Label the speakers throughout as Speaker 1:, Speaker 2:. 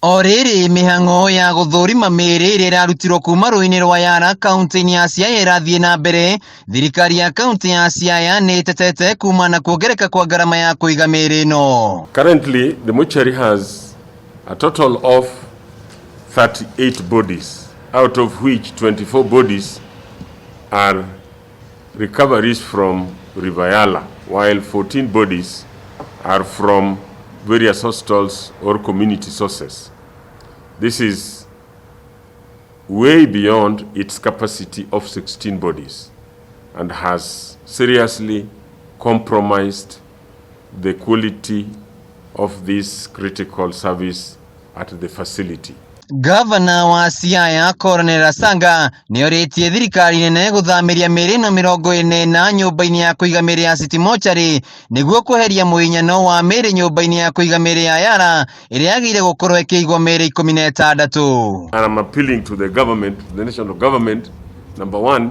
Speaker 1: Oriri mihango ya guthurima miiri iria irarutirwo kuma ruui-ini rwa Yala kaunti ya Siaya irathie na mbere. Thirikari ya kaunti ya Siaya ni itetete kuuma na kuongereka kwa garama ya kuiga miiri ino.
Speaker 2: Currently the mortuary has a total of 38 bodies, out of which 24 bodies are recoveries from River Yala, while 14 bodies are from various hostels or community sources. This is way beyond its capacity of 16 bodies and has seriously compromised the quality of this critical service at the facility.
Speaker 1: Ngabana wa Siaya Cornel Rasanga nioritie thirikari nene guthamiria miiri ino 40 na nyumba-ini ya kuiga miiri ya City Mortuary niguo kweheria muhinyano wa miiri nyumba-ini ya kuiga miiri ya Yala iria yagire gukorwo ikiigwo miiri 16.
Speaker 2: And I'm appealing to the government, the national government, number one,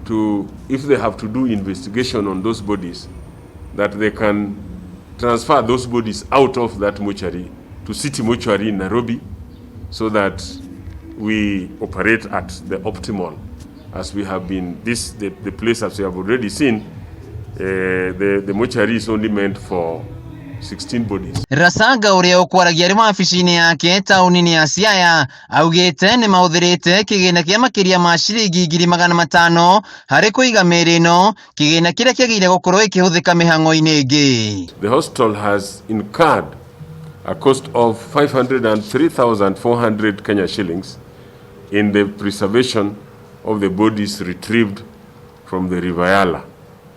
Speaker 2: to, if they have to do investigation on those bodies, that they can transfer those bodies out of that mortuary to City Mortuary in Nairobi, so that we operate at the optimal, as we have been, the place, as we have already seen, the mortuary is only meant for 16 bodies.
Speaker 1: Rasanga uria ukwaragia ri maafisini yake tauni ya Siaya augite ni mauthirite kigina kia makiria ma shilingi 500,000 hari kuiga miiri ino, kigina kiria kiagire gukorwo ikihuthika mihango-ini ingi.
Speaker 2: The hostel has incurred a cost of 503,400 Kenya shillings in the preservation of the bodies retrieved from the River Yala,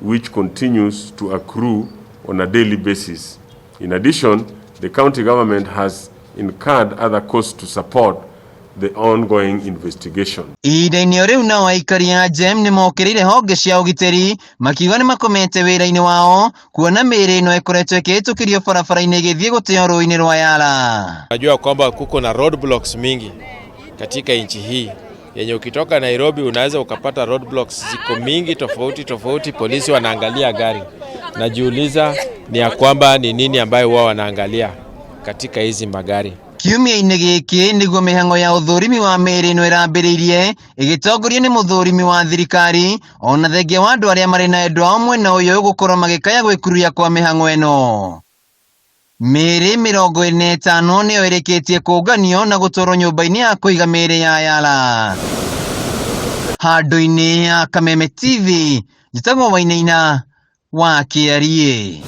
Speaker 2: which continues to accrue on a daily basis. In addition, the county government has incurred other costs to support the ongoing investigation.
Speaker 1: Ida-ini riu na aikari a Jem ni mokirire honge cia ugitiri makiuga ni makomete wira-ini wao kuona miiri ino ikoretwo ikihitukirio barabara-ini igithie guteo ruui-ini rwa Yala.
Speaker 3: Najua kwamba kuko na roadblocks mingi katika nchi hii yenye ukitoka Nairobi unaweza ukapata roadblocks ziko mingi tofauti, polisi wanaangalia gari. Najiuliza ni ya kwamba ni nini ambayo wao wanaangalia katika hizi magari.
Speaker 1: Kiumia-ini giki niguo mihango ya uthurimi wa miiri ino irambiriirie igitongorio ni muthurimi wa thirikari ona thengia wa andu aria mari na endwa mwena uyu gukorwo magikaya gwikururia kwa mihango ino. Miiri 25 niyo irikitie kuunganio na gutwarwo nyumba-ini ya kuiga miiri ya Yala. Handu-ini ya Kameme TV, njitagwo Ruui-ini wa Kiarie.